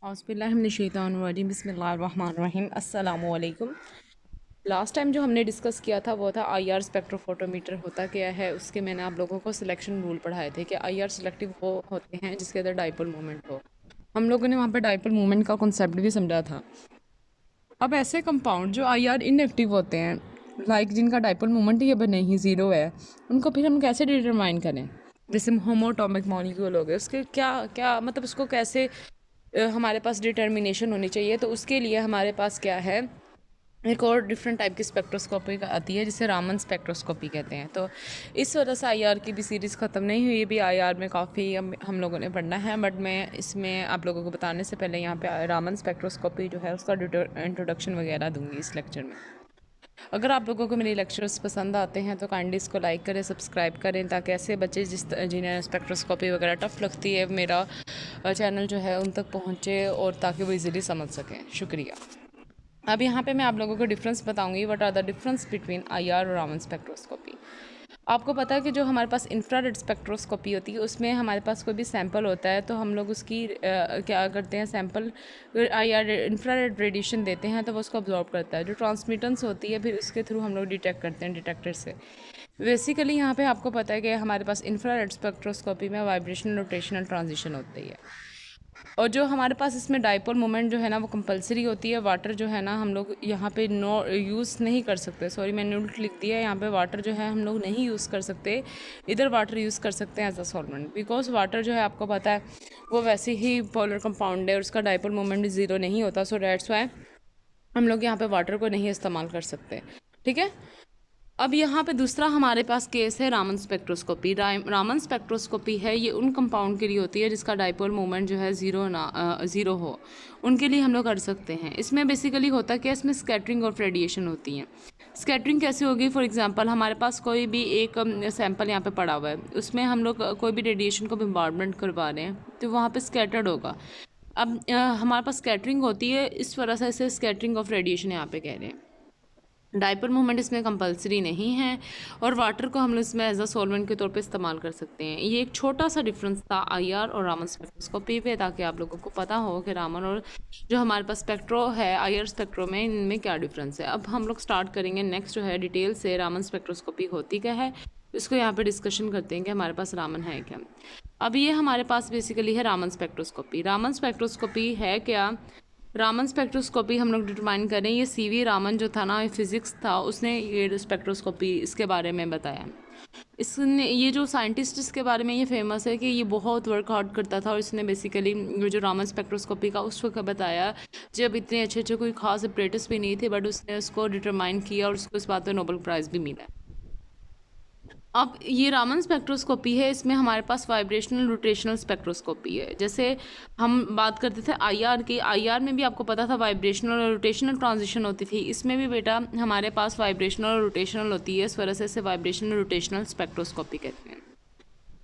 औज़ुबिल्लाहिमिनश्शैतानिर्रजीम बिस्मिल्लाहिर्रहमानिर्रहीम अस्सलामुअलैकुम। Last time जो हमने डिस्कस किया था वो था आईआर स्पेक्ट्रोफोटोमीटर होता क्या है। उसके मैंने आप लोगों को सिलेक्शन रूल पढ़ाए थे कि आईआर सिलेक्टिव वो होते हैं जिसके अंदर डाइपोल मूवमेंट हो। हम लोगों ने वहाँ पे डाइपोल मूवमेंट का कॉन्सेप्ट भी समझा था। अब ऐसे कंपाउंड जो आईआर इनएक्टिव होते हैं, लाइक जिनका डाइपोल मूवमेंट ही अब नहीं ज़ीरो है, उनको फिर हम कैसे डिटरमाइन करें। जैसे होमोटॉमिक मॉलिक्यूल हो गए, उसके क्या क्या मतलब उसको कैसे हमारे पास डिटर्मिनेशन होनी चाहिए। तो उसके लिए हमारे पास क्या है, एक और डिफरेंट टाइप की स्पेक्ट्रोस्कोपी आती है जिसे रामन स्पेक्ट्रोस्कोपी कहते हैं। तो इस वजह से आईआर की भी सीरीज़ ख़त्म नहीं हुई। भी आईआर में काफ़ी हम लोगों ने पढ़ना है, बट मैं इसमें आप लोगों को बताने से पहले यहाँ पे रामन स्पेक्ट्रोस्कोपी जो है उसका इंट्रोडक्शन वगैरह दूंगी इस लेक्चर में। अगर आप लोगों को मेरे लेक्चर्स पसंद आते हैं तो काइंडली इसको लाइक करें, सब्सक्राइब करें, ताकि ऐसे बच्चे जिन्हें स्पेक्ट्रोस्कोपी वगैरह टफ लगती है मेरा चैनल जो है उन तक पहुँचे और ताकि वो इजीली समझ सकें। शुक्रिया। अब यहाँ पे मैं आप लोगों को डिफरेंस बताऊंगी, what are the difference between IR और रामन स्पेक्ट्रोस्कोपी। आपको पता है कि जो हमारे पास इंफ्रारेड स्पेक्ट्रोस्कोपी होती है उसमें हमारे पास कोई भी सैंपल होता है तो हम लोग उसकी क्या करते हैं, सैंपल आईआर इंफ्रारेड रेडिएशन देते हैं तो वो उसको अब्जॉर्ब करता है। जो ट्रांसमिटेंस होती है फिर उसके थ्रू हम लोग डिटेक्ट करते हैं डिटेक्टर से। बेसिकली यहाँ पे आपको पता है कि हमारे पास इंफ्रारेड स्पेक्ट्रोस्कोपी में वाइब्रेशनल रोटेशनल ट्रांजिशन होती है। और जो हमारे पास इसमें डाइपोल मोमेंट जो है ना वो कंपलसरी होती है। वाटर जो है ना हम लोग यहाँ पे नो यूज़ नहीं कर सकते, सॉरी मैंने उल्ट लिख दिया है। यहाँ पे वाटर जो है हम लोग नहीं यूज़ कर सकते, इधर वाटर यूज़ कर सकते हैं as a solvent. Because water जो है आपको पता है वो वैसे ही पोलर कंपाउंड है और उसका डाइपोल मोमेंट ज़ीरो नहीं होता। सो डेट्स वाई हम लोग यहाँ पे वाटर को नहीं इस्तेमाल कर सकते। ठीक है। अब यहाँ पे दूसरा हमारे पास केस है रामन स्पेक्ट्रोस्कोपी। रामन स्पेक्ट्रोस्कोपी है ये उन कंपाउंड के लिए होती है जिसका डाइपोल मोमेंट जो है ज़ीरो हो, उनके लिए हम लोग कर सकते हैं। इसमें बेसिकली होता क्या है, इसमें स्कैटरिंग ऑफ रेडिएशन होती है। स्कैटरिंग कैसे होगी, फॉर एग्जांपल हमारे पास कोई भी एक सैंपल यहाँ पे पड़ा हुआ है, उसमें हम लोग कोई भी रेडिएशन को बम्बार्डमेंट करवा रहे हैं तो वहाँ पे स्कैटर्ड होगा। अब हमारे पास स्कैटरिंग होती है, इस वजह से इसे स्कैटरिंग ऑफ रेडिएशन यहाँ पे कह रहे हैं। डाइपोल मूवमेंट इसमें कंपलसरी नहीं है और वाटर को हम लोग इसमें एज अ सॉल्वेंट के तौर पे इस्तेमाल कर सकते हैं। ये एक छोटा सा डिफरेंस था आईआर और रामन स्पेक्ट्रोस्कोपी पे, ताकि आप लोगों को पता हो कि रामन और जो हमारे पास स्पेक्ट्रो है आईआर स्पेक्ट्रो में, इनमें क्या डिफरेंस है। अब हम लोग स्टार्ट करेंगे नेक्स्ट जो है डिटेल से रामन स्पेक्ट्रोस्कोपी होती क्या है, इसको यहाँ पे डिस्कशन करते हैं कि हमारे पास रामन है क्या। अब ये हमारे पास बेसिकली है रामन स्पेक्ट्रोस्कोपी। रामन स्पेक्ट्रोस्कोपी है क्या, रामन स्पेक्ट्रोस्कोपी हम लोग डिटरमाइन करें। ये सीवी रामन जो था ना, फिजिक्स था, उसने ये स्पेक्ट्रोस्कोपी इसके बारे में बताया। इसने ये जो साइंटिस्ट इसके बारे में ये फेमस है कि ये बहुत वर्क हार्ड करता था और इसने बेसिकली जो रामन स्पेक्ट्रोस्कोपी का उस वक्त बताया जब इतने अच्छे अच्छे कोई खास अपरेटस भी नहीं थे, बट उसने उसको डिटरमाइन किया और उसको इस बात पर नोबेल प्राइज़ भी मिला। अब ये रामन स्पेक्ट्रोस्कोपी है, इसमें हमारे पास वाइब्रेशनल रोटेशनल स्पेक्ट्रोस्कोपी है। जैसे हम बात करते थे आईआर की, आईआर में भी आपको पता था वाइब्रेशनल और रोटेशनल ट्रांजिशन होती थी। इसमें भी बेटा हमारे पास वाइब्रेशनल और रोटेशनल होती है, इस वजह से इसे वाइब्रेशनल रोटेशनल स्पेक्ट्रोस्कोपी कहते हैं।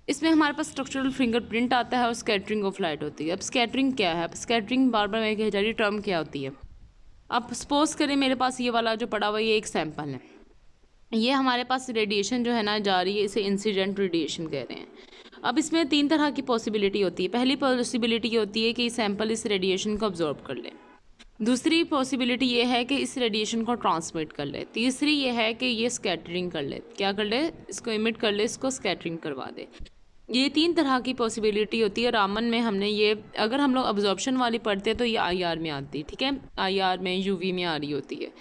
इसमें हमारे पास स्ट्रक्चरल फिंगरप्रिंट आता है और स्कैटरिंग ऑफ लाइट होती है। अब स्कैटरिंग क्या है, अब स्कैटरिंग बार बार मैं कह जा रही टर्म क्या होती है। अब सपोज करें मेरे पास ये वाला जो पड़ा हुआ ये एक सैंपल है, ये हमारे पास रेडिएशन जो है ना जा रही है, इसे इंसिडेंट रेडिएशन कह रहे हैं। अब इसमें तीन तरह की पॉसिबिलिटी होती है। पहली पॉसिबिलिटी ये होती है कि सैंपल इस रेडिएशन को अब्जॉर्ब कर ले। दूसरी पॉसिबिलिटी ये है कि इस रेडिएशन को ट्रांसमिट कर ले। तीसरी ये है कि ये स्कैटरिंग कर ले, क्या कर ले, इसको इमिट कर ले, इसको स्कैटरिंग करवा दे। ये तीन तरह की पॉसिबिलिटी होती है। रामन में हमने ये, अगर हम लोग अब्जॉर्प्शन वाली पढ़ते हैं तो ये आईआर में आती है। ठीक है, आईआर में यूवी में आ रही होती है,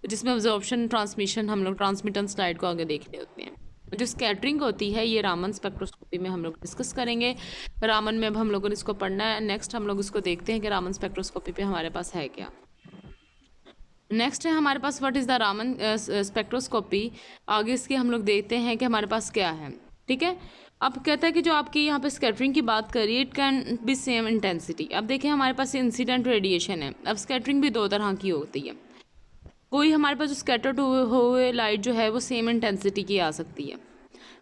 जिसमें अब्जॉर्प्शन ट्रांसमिशन हम लोग ट्रांसमिटेंस स्लाइड को आगे देख रहे होते हैं। जो स्कैटरिंग होती है ये रामन स्पेक्ट्रोस्कोपी में हम लोग डिस्कस करेंगे। रामन में अब हम लोगों ने इसको पढ़ना है। नेक्स्ट हम लोग इसको देखते हैं कि रामन स्पेक्ट्रोस्कोपी पे हमारे पास है क्या। नेक्स्ट है हमारे पास what is the Raman spectroscopy. आगे इसके हम लोग देखते हैं कि हमारे पास क्या है। ठीक है, अब कहता है कि जो आपकी यहाँ पे स्कैटरिंग की बात करिए, it can be same intensity. अब देखें हमारे पास इंसिडेंट रेडिएशन है। अब स्कैटरिंग भी दो तरह की होती है। कोई हमारे पास जो स्कैटर्ड हुए लाइट जो है वो सेम इंटेंसिटी की आ सकती है,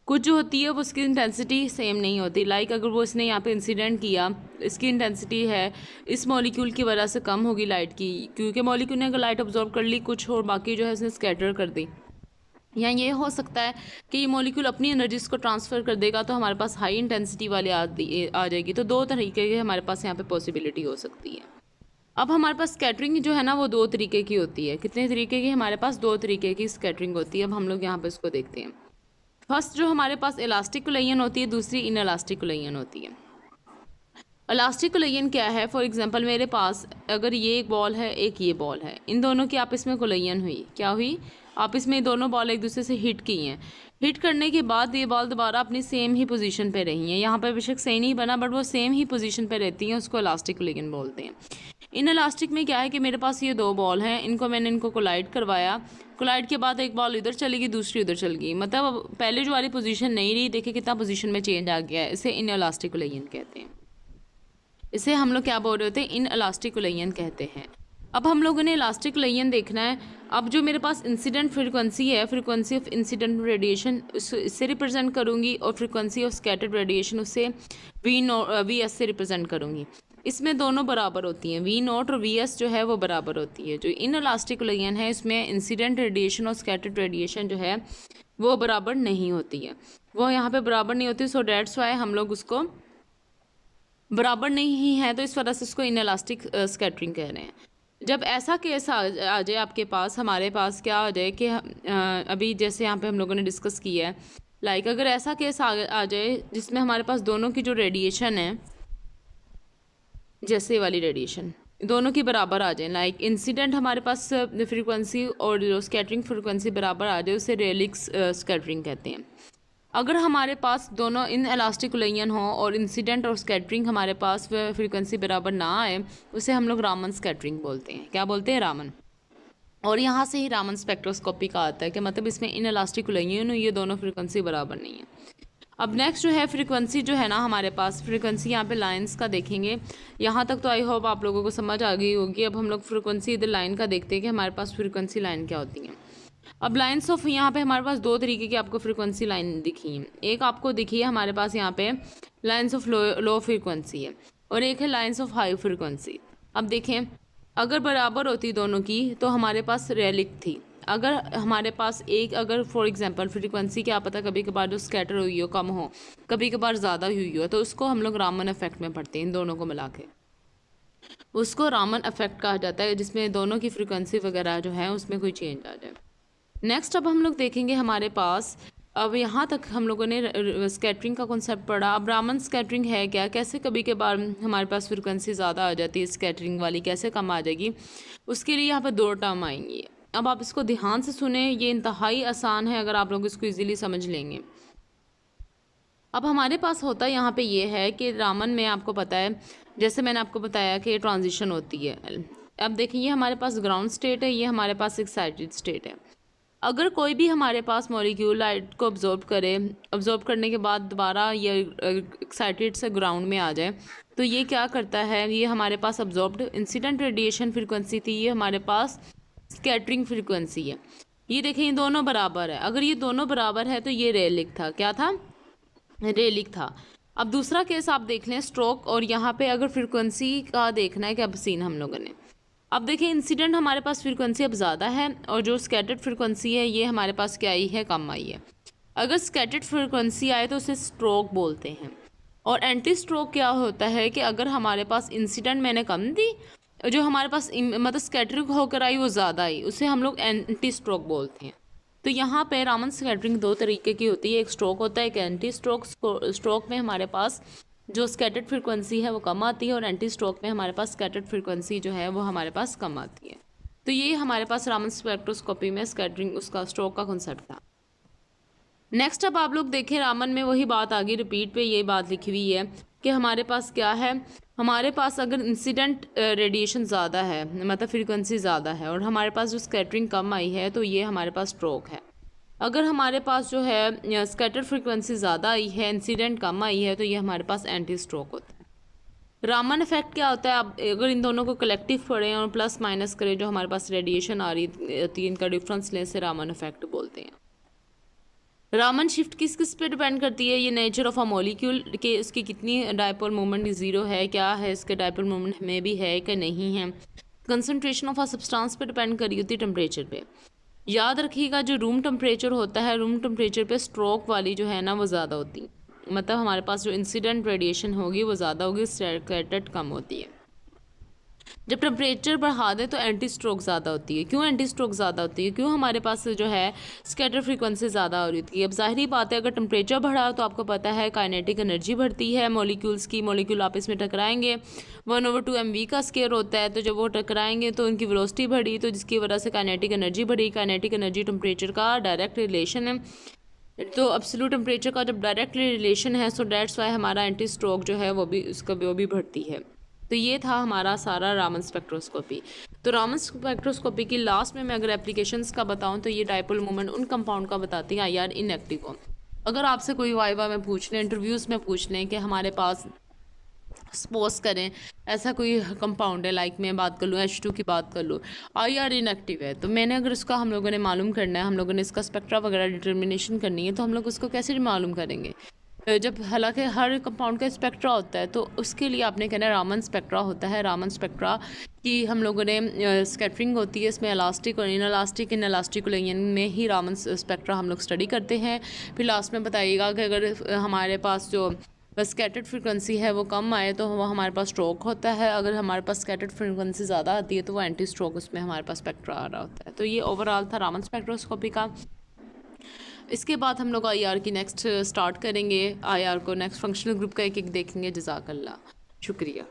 कुछ जो होती है वो उसकी इंटेंसिटी सेम नहीं होती। लाइक अगर वो इसने यहाँ पे इंसिडेंट किया, इसकी इंटेंसिटी है इस मॉलिक्यूल की वजह से कम होगी लाइट की, क्योंकि मॉलिक्यूल ने अगर लाइट ऑब्जॉर्व कर ली कुछ और बाकी जो है इसने स्कैटर कर दी। या ये हो सकता है कि ये मॉलिक्यूल अपनी एनर्जीज को ट्रांसफ़र कर देगा तो हमारे पास हाई इंटेंसिटी वाले आ जाएगी। तो दो तरीके के हमारे पास यहाँ पे पॉसिबिलिटी हो सकती है। अब हमारे पास स्कैटरिंग जो है ना वो दो तरीके की होती है। कितने तरीके की? हमारे पास दो तरीके की स्कैटरिंग होती है। अब हम लोग यहाँ पे इसको देखते हैं। फर्स्ट जो हमारे पास इलास्टिक कोलिजन होती है, दूसरी इन इलास्टिक कोलिजन होती है। इलास्टिक कोलिजन क्या है? फॉर एग्जांपल मेरे पास अगर ये एक बॉल है, एक ये बॉल है, इन दोनों की आपस में कोलिजन हुई। क्या हुई? आपस में दोनों बॉल एक दूसरे से हिट की हैं। हिट करने के बाद ये बॉल दोबारा अपनी सेम ही पोजीशन पे रही हैं। यहाँ पर बेशक सही नहीं बना, बट वो सेम ही पोजीशन पे रहती हैं, उसको इलास्टिक कोलिजन बोलते हैं। इन इलास्टिक में क्या है कि मेरे पास ये दो बॉल हैं, मैंने इनको कोलाइड करवाया। कोलाइड के बाद एक बॉल इधर चली गई, दूसरी उधर चल गई, मतलब अब पहले जो वाली पोजीशन नहीं रही, देखिए कितना पोजीशन में चेंज आ गया है। इसे इन इलास्टिक कोलिजन कहते हैं। इसे हम लोग क्या बोल रहे होते हैं? इन इलास्टिक कोलिजन कहते हैं। अब हम लोगों ने इलास्टिक कोलिजन देखना है। अब जो मेरे पास इंसिडेंट फ्रीक्वेंसी है, फ्रीक्वेंसी ऑफ इंसिडेंट रेडिएशन, इससे रिप्रेजेंट करूँगी, और फ्रीक्वेंसी ऑफ स्कैटर्ड रेडिएशन उससे वी एस से रिप्रेजेंट करूँगी। इसमें दोनों बराबर होती हैं, वी नॉट और वी एस जो है वो बराबर होती है। जो इन इलास्टिक कोलिजन है इसमें इंसिडेंट रेडिएशन और स्कैटर्ड रेडिएशन जो है वो बराबर नहीं होती है, वो यहाँ पे बराबर नहीं होती। सो डेट्स वाई हम लोग उसको बराबर नहीं है, तो इस वजह से इसको इन इलास्टिक स्कैटरिंग कह रहे हैं। जब ऐसा केस आ जाए आपके पास, हमारे पास क्या आ जाए कि अभी जैसे यहाँ पे हम लोगों ने डिस्कस किया है, लाइक अगर ऐसा केस आ जाए जिसमें हमारे पास दोनों की जो रेडिएशन है, जैसे वाली रेडिएशन दोनों की बराबर आ जाए, लाइक इंसिडेंट हमारे पास फ्रीक्वेंसी और जो स्कैटरिंग फ्रीक्वेंसी बराबर आ जाए, उसे रेलिक्स स्कैटरिंग कहते हैं। अगर हमारे पास दोनों इन इलास्टिक कोलिजन हो और इंसिडेंट और स्कैटरिंग हमारे पास फ्रीक्वेंसी बराबर ना आए, उसे हम लोग रामन स्कैटरिंग बोलते हैं। क्या बोलते हैं? रामन। और यहाँ से ही रामन स्पेक्ट्रोस्कोपी का आता है कि मतलब इसमें इन इलास्टिक कोलिजन ये दोनों फ्रीक्वेंसी बराबर नहीं है। अब नेक्स्ट जो है फ्रीक्वेंसी जो है ना हमारे पास, फ्रीक्वेंसी यहाँ पे लाइंस का देखेंगे। यहाँ तक तो आई होप आप लोगों को समझ आ गई होगी। अब हम लोग फ्रीक्वेंसी इधर लाइन का देखते हैं कि हमारे पास फ्रीक्वेंसी लाइन क्या होती है। अब लाइन्स ऑफ, यहाँ पे हमारे पास दो तरीके की आपको फ्रीक्वेंसी लाइन दिखी है। एक आपको दिखी है हमारे पास यहाँ पे लाइन्स ऑफ लो फ्रीक्वेंसी है, और एक है लाइन्स ऑफ हाई फ्रीक्वेंसी। अब देखें, अगर बराबर होती दोनों की तो हमारे पास रेलिक थी। अगर हमारे पास एक, अगर फॉर एग्जांपल फ्रीक्वेंसी क्या पता कभी कभार जो स्कैटर हुई हो कम हो, कभी कभार ज़्यादा हुई हो, तो उसको हम लोग रामन इफेक्ट में पढ़ते हैं। इन दोनों को मिला के उसको रामन इफेक्ट कहा जाता है, जिसमें दोनों की फ्रीक्वेंसी वगैरह जो है उसमें कोई चेंज आ जाए। नेक्स्ट अब हम लोग देखेंगे हमारे पास, अब यहाँ तक हम लोगों ने स्कैटरिंग का कॉन्सेप्ट पढ़ा। अब रामन स्कैटरिंग है क्या, कैसे कभी के बार हमारे पास फ्रीक्वेंसी ज़्यादा आ जाती है स्कैटरिंग वाली, कैसे कम आ जाएगी, उसके लिए यहाँ पर दो टर्म आएंगी। अब आप इसको ध्यान से सुने, ये इंतहाई आसान है अगर आप लोग इसको इजीली समझ लेंगे। अब हमारे पास होता यहाँ पे ये है कि रामन में आपको पता है, जैसे मैंने आपको बताया कि ट्रांजिशन होती है। अब देखिए, ये हमारे पास ग्राउंड स्टेट है, ये हमारे पास एक्साइटेड स्टेट है। अगर कोई भी हमारे पास मॉलिक्यूल लाइट को ऑब्जॉर्ब करे, ऑब्जॉर्ब करने के बाद दोबारा ये एक्साइटेड से ग्राउंड में आ जाए, तो ये क्या करता है, ये हमारे पास ऑब्जॉर्ब्ड इंसिडेंट रेडिएशन फ्रीक्वेंसी थी, ये हमारे पास स्कैटरिंग फ्रीक्वेंसी है। ये देखें, ये दोनों बराबर है। अगर ये दोनों बराबर है तो ये रेलिक था। क्या था? रेलिक था। अब दूसरा केस आप देख लें, स्ट्रोक, और यहाँ पे अगर फ्रीक्वेंसी का देखना है कि अब सीन हम लोगों ने, अब देखिए इंसिडेंट हमारे पास फ्रीक्वेंसी अब ज़्यादा है, और जो स्कैटर्ड फ्रीक्वेंसी है ये हमारे पास क्या आई है, कम आई है। अगर स्कैटर्ड फ्रीक्वेंसी आए तो उसे स्ट्रोक बोलते हैं। और एंटी स्ट्रोक क्या होता है कि अगर हमारे पास इंसिडेंट मैंने कम दी, जो हमारे पास मतलब स्कैटरिंग होकर आई वो ज़्यादा आई, उसे हम लोग एंटी स्ट्रोक बोलते हैं। तो यहाँ पे रामन स्कैटरिंग दो तरीके की होती है, एक स्ट्रोक होता है, एक एंटी स्ट्रोक। स्ट्रोक में हमारे पास जो स्कैटर्ड फ्रीक्वेंसी है वो कम आती है, और एंटी स्ट्रोक में हमारे पास स्कैटर्ड फ्रीक्वेंसी जो है वो हमारे पास कम आती है। तो ये हमारे पास रामन स्पेक्ट्रोस्कोपी में स्कैटरिंग, उसका स्ट्रोक का कॉन्सेप्ट था। नेक्स्ट अब आप लोग देखें, रामन में वही बात आगे रिपीट पे ये बात लिखी हुई है कि हमारे पास क्या है, हमारे पास अगर इंसिडेंट रेडिएशन ज़्यादा है, मतलब फ्रीक्वेंसी ज़्यादा है, और हमारे पास जो स्कैटरिंग कम आई है, तो ये हमारे पास स्ट्रोक है। अगर हमारे पास जो है स्कैटर फ्रीक्वेंसी ज़्यादा आई है, इंसिडेंट कम आई है, तो ये हमारे पास एंटी स्ट्रोक होता है। रामन इफेक्ट क्या होता है, आप अगर इन दोनों को कलेक्टिव पढ़ें और प्लस माइनस करें, जो हमारे पास रेडिएशन आ रही थी, इनका डिफरेंस लें से रामन इफेक्ट बोलते हैं। रामन शिफ्ट किस किस पे डिपेंड करती है, ये नेचर ऑफ अ मॉलिक्यूल के इसकी कितनी डायपोल मोमेंट ज़ीरो है, क्या है इसके डायपोल मोमेंट में भी है कि नहीं है, कंसनट्रेशन ऑफ अ सब्सटेंस पे डिपेंड करी होती है, टेम्परेचर पे। याद रखिएगा, जो रूम टेम्परेचर होता है, रूम टेम्परेचर पे स्ट्रोक वाली जो है ना वो ज़्यादा होती है, मतलब हमारे पास जो इंसिडेंट रेडिएशन होगी वो ज़्यादा होगी, स्कैटर्ड कम होती है। जब टेम्परेचर बढ़ा दें तो एंटी स्ट्रोक ज़्यादा होती है। क्यों एंटी स्ट्रोक ज़्यादा होती है? क्यों हमारे पास जो है स्कैटर फ्रीक्वेंसी ज़्यादा हो रही थी। अब ज़ाहिरी बात है, अगर टेम्परेचर बढ़ा तो आपको पता है काइनेटिक एनर्जी बढ़ती है, मॉलिक्यूल्स की, मॉलिक्यूल आपस में टकराएंगे, 1/2 mv का स्केयर होता है, तो जब वो टकराएंगे तो उनकी वेलोसिटी बढ़ी, तो जिसकी वजह से काइनेटिक एनर्जी बढ़ी। काइनेटिक एनर्जी टेम्परेचर का डायरेक्ट रिलेशन है, तो एब्सोल्यूट टेम्परेचर का जब डायरेक्ट रिलेशन है, सो दैट्स वाई हमारा एंटी स्ट्रोक जो है वो भी बढ़ती है। तो ये था हमारा सारा रामन स्पेक्ट्रोस्कोपी। तो रामन स्पेक्ट्रोस्कोपी की लास्ट में मैं अगर एप्लीकेशंस का बताऊं तो ये डायपोल मोमेंट उन कंपाउंड का बताती है IR इनएक्टिव को। अगर आपसे कोई वाइवा में पूछ लें, इंटरव्यूज़ में पूछ लें कि हमारे पास सपोज करें ऐसा कोई कंपाउंड है, लाइक मैं बात कर लूँ H2 की बात कर लूँ, IR इनएक्टिव है, तो मैंने अगर उसका हम लोगों ने मालूम करना है, हम लोगों ने इसका स्पेक्ट्रा वगैरह डिटर्मिनेशन करनी है, तो हम लोग उसको कैसे मालूम करेंगे? जब हालांकि हर कंपाउंड का स्पेक्ट्रा होता है, तो उसके लिए आपने कहना है रामन स्पेक्ट्रा होता है। रामन स्पेक्ट्रा की हम लोगों ने स्कैटरिंग होती है, इसमें इलास्टिक और इनइलास्टिक, इनइलास्टिक लाइन में ही रामन स्पेक्ट्रा हम लोग स्टडी करते हैं। फिर लास्ट में बताइएगा कि अगर हमारे पास जो स्कैटर्ड फ्रीक्वेंसी है वो कम आए तो वो हमारे पास स्ट्रोक होता है, अगर हमारे पास स्कैटर्ड फ्रीक्वेंसी ज़्यादा आती है तो वो एंटी स्ट्रोक उसमें हमारे पास स्पेक्ट्रा आ रहा होता है। तो ये ओवरऑल था रामन स्पेक्ट्रोस्कोपी का। इसके बाद हम लोग IR की नेक्स्ट स्टार्ट करेंगे, IR को नेक्स्ट फंक्शनल ग्रुप का एक एक देखेंगे। जज़ाकल्लाह, शुक्रिया।